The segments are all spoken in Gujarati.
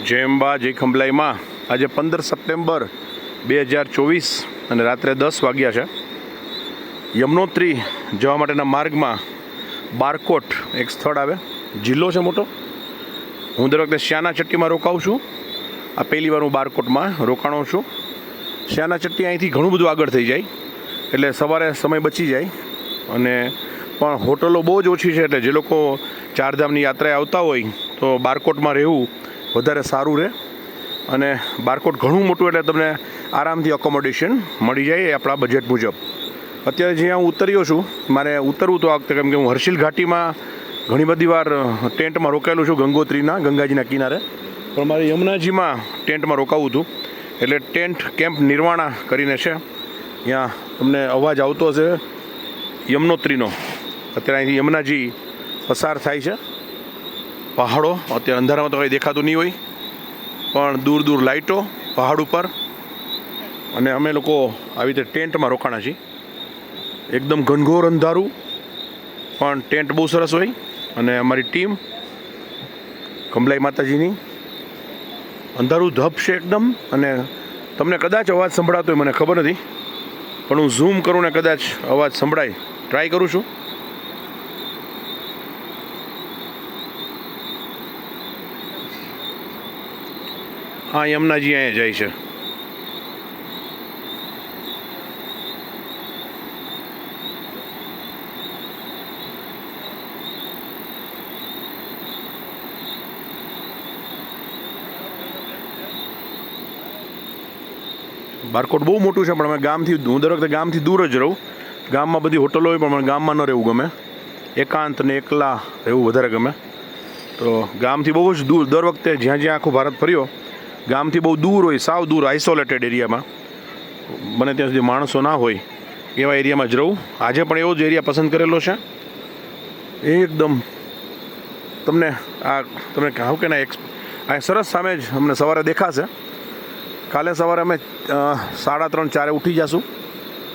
જય અંબા જય ખંભલાઈમાં આજે 15 સપ્ટેમ્બર 2024 અને રાત્રે 10 વાગ્યા છે. યમનોત્રી જવા માટેના માર્ગમાં બારકોટ એક સ્થળ આવે, જિલ્લો છે મોટો. હું દર વખતે શ્યાના ચટ્ટીમાં રોકાઉં છું. આ પહેલી વાર હું બારકોટમાં રોકાણો છું. શ્યાના ચટ્ટી અહીંથી ઘણું બધું આગળ થઈ જાય, એટલે સવારે સમય બચી જાય. અને પણ હોટલો બહુ જ ઓછી છે, એટલે જે લોકો ચારધામની યાત્રાએ આવતા હોય તો બારકોટમાં રહેવું વધારે સારું રહે. અને બારકોટ ઘણું મોટું, એટલે તમને આરામથી અકોમોડેશન મળી જાય આપણા બજેટ મુજબ. અત્યારે જ્યાં હું ઉતર્યો છું, મારે ઉતરવું તો આ વખતે, કેમ કે હું હર્ષિલ ઘાટીમાં ઘણી બધી વાર ટેન્ટમાં રોકાયેલું છું, ગંગાજીના કિનારે. પણ મારે યમુનાજીમાં ટેન્ટમાં રોકાવું હતું, એટલે ટેન્ટ કેમ્પ નિર્વાણા કરીને છે. ત્યાં તમને અવાજ આવતો હશે યમનોત્રીનો. અત્યારે અહીંથી યમુનાજી પસાર થાય છે. પહાડો અત્યારે અંધારામાં તો કંઈ દેખાતું નહીં હોય, પણ દૂર દૂર લાઇટો પહાડ ઉપર. અને અમે લોકો આવી રીતે ટેન્ટમાં રોકાણા છીએ. એકદમ ઘનઘોર અંધારું, પણ ટેન્ટ બહુ સરસ હોય. અને અમારી ટીમ ખંભલાઈ માતાજીની, અંધારું ધબ છે એકદમ. અને તમને કદાચ અવાજ સંભળાતો હોય, મને ખબર નથી, પણ હું ઝૂમ કરું ને કદાચ અવાજ સંભળાય, ટ્રાય કરું છું. હા, યમુનાજી અહીંયા જાય છે. બારકોટ બહુ મોટું છે, પણ અમે ગામથી, હું દર વખતે ગામથી દૂર જ રહું. ગામમાં બધી હોટલો હોય, પણ મને ગામમાં ન રહેવું ગમે. એકાંત ને એકલા રહેવું વધારે ગમે. તો ગામથી બહુ જ દૂર, દર વખતે જ્યાં જ્યાં આખું ભારત ફર્યો, ગામથી બહુ દૂર હોય, સાવ દૂર આઇસોલેટેડ એરિયામાં, બને ત્યાં સુધી માણસો ના હોય એવા એરિયામાં જ રહું. આજે પણ એવો જ એરિયા પસંદ કરેલો છે. એકદમ તમને કહું કે ના, આ સરસ સામે જ અમને સવારે દેખાશે. કાલે સવારે અમે 3:30-4 ઉઠી જઈશું,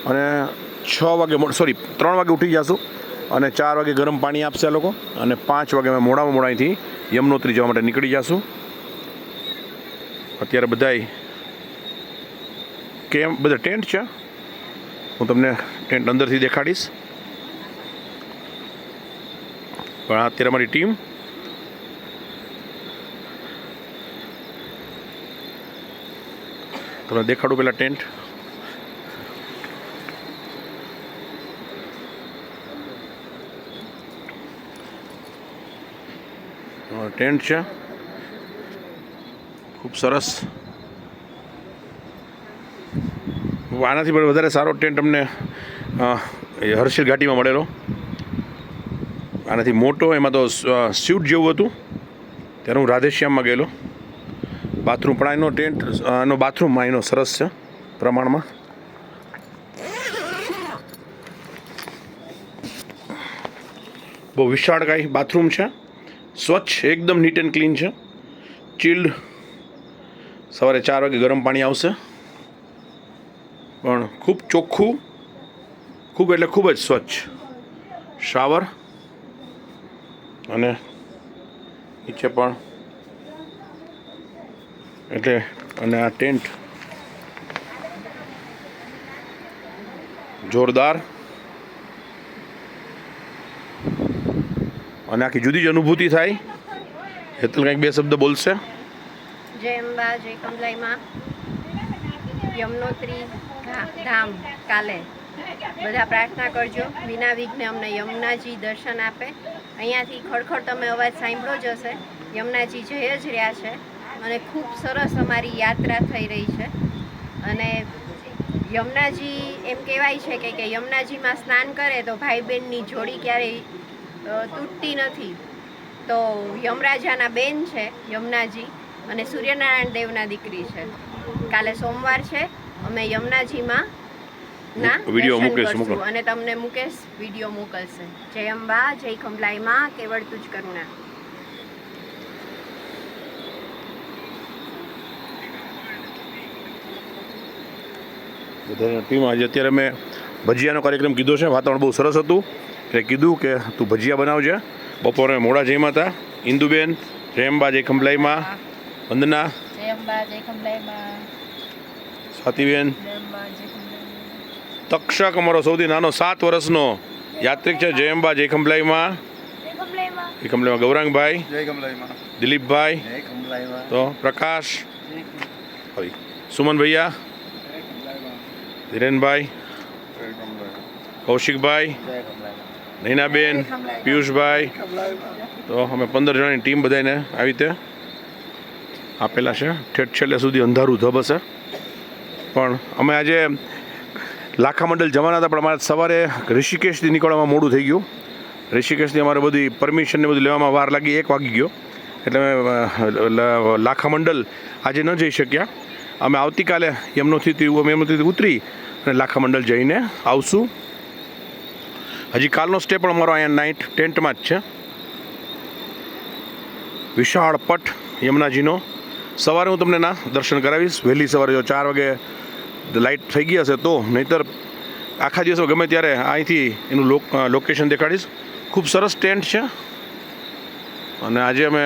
અને 3 વાગે ઉઠી જઈશું, અને 4 વાગે ગરમ પાણી આપશે આ લોકો, અને 5 વાગે અમે મોડામાં મોડા અહીંથી યમનોત્રી જવા માટે નીકળી જઈશું. અત્યારે બધા ટેન્ટ છે. હું તમને ટેન્ટ અંદરથી દેખાડીશ. પણ અત્યારે અમારી ટીમ તમને દેખાડું પેલા ટેન્ટ. ટેન્ટ છે ખૂબ સરસ. આનાથી પણ વધારે સારો ટેન્ટ અમને હર્ષિલ ઘાટીમાં મળેલો. આનાથી મોટો, એમાં તો સ્યુટ જેવું હતું. ત્યારે હું રાધેશ્યામમાં ગયેલો. બાથરૂમ પણ આનો ટેન્ટ, આનો બાથરૂમ અહીંનો સરસ છે પ્રમાણમાં. બહુ વિશાળકાય બાથરૂમ છે, સ્વચ્છ, એકદમ નીટ એન્ડ ક્લીન છે. ચિલ્ડ. સવારે 4 વાગે ગરમ પાણી આવશે, પણ ખૂબ ચોખ્ખું, ખૂબ એટલે ખૂબ જ સ્વચ્છ. શાવર, અને નીચે પણ, એટલે, અને આ ટેન્ટ જોરદાર. અને આખી જુદી જ અનુભૂતિ થાય. હેતલ કંઈક 2 શબ્દ બોલશે. જય અંબા જય ખંભલાઈમાં યમનોત્રી ધામ કાલે બધા પ્રાર્થના કરજો, વિના વિઘ્ને અમને યમુનાજી દર્શન આપે. અહીંયાથી ખડખડ તમે અવાજ સાંભળો જ હશે. યમુનાજી જઈ જ રહ્યા છે, અને ખૂબ સરસ અમારી યાત્રા થઈ રહી છે. અને યમુનાજી એમ કહેવાય છે કે યમુનાજીમાં સ્નાન કરે તો ભાઈ બહેનની જોડી ક્યારેય તૂટતી નથી. તો યમરાજાના બેન છે યમુનાજી, અને સૂર્યનારાયણ દેવના દીકરી છે. કાલે સોમવાર છે. અમે યમુનાજીમાં વિડીયો મોકલીશું, અને તમને મુકેશ વિડીયો મોકલશે. જય અંબા જય ખંભલાઈમાં, કેવળ તુજ કરુણા. બધાની ટીમ આજે અત્યારે મેં ભજીયાનો કાર્યક્રમ કીધો છે. વાતાવરણ બહુ સરસ હતું, એટલે કીધું કે તું ભજીયા બનાવજે. બપોરે મોડા જમ્યા હતા. ઇન્દુબેન, જય અંબા જય ખંભલાઈમાં, વંદના, જય અંબા જય કમલાઈમાં સ્વાતિબેન, જય અંબા જય કમલાઈમાં તક્ષક અમારો સૌથી નાનો 7 વર્ષનો યાત્રિક છે. જય અંબા જય ખંભલાઈમાં. જય કમલાઈમાં જય ખંભલાઈમાં ગૌરાંગભાઈ, જય કમલાઈમાં. દિલીપભાઈ, જય કમલાઈમાં. તો પ્રકાશ, સુમન ભૈયા, ધીરેનભાઈ, જય કમલાઈમાં. કૌશિકભાઈ, જય કમલાઈમાં. નૈનાબેન, પિયુષભાઈ. તો અમે 15 જણાની ટીમ બધાને આવી રીતે આપેલા છે. ઠેઠ છેલ્લે સુધી અંધારું ધબ હશે, પણ અમે આજે લાખા મંડળ જવાના હતા, પણ અમારે સવારે ઋષિકેશથી નીકળવામાં મોડું થઈ ગયું. ઋષિકેશથી અમારે બધી પરમિશન ને બધું લેવામાં વાર લાગી, 1 વાગી ગયો, એટલે અમે લાખા મંડળ આજે ન જઈ શક્યા. અમે આવતીકાલે યમનોત્રીથી ઉતરી અને લાખા મંડળ જઈને આવશું. હજી કાલનો સ્ટે પણ અમારો અહીંયા નાઇટ ટેન્ટમાં જ છે. વિશાળ પટ યમુનાજીનો. સવારે હું તમને દર્શન કરાવીશ વહેલી સવારે, જો 4 વાગે લાઇટ થઈ ગઈ હશે તો, નહીંતર આખા દિવસો ગમે ત્યારે અહીંથી એનું લોકેશન દેખાડીશ. ખૂબ સરસ ટેન્ટ છે. અને આજે અમે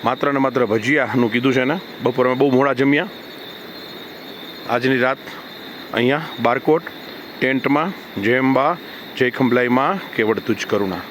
માત્ર ને માત્ર ભજીયાનું કીધું છે ને. બપોરે અમે બહુ મોડા જમ્યા. આજની રાત અહીંયા બારકોટ ટેન્ટમાં. જય અંબા જય ખંભલાઈમાં, કેવળ તુજ કરુણા.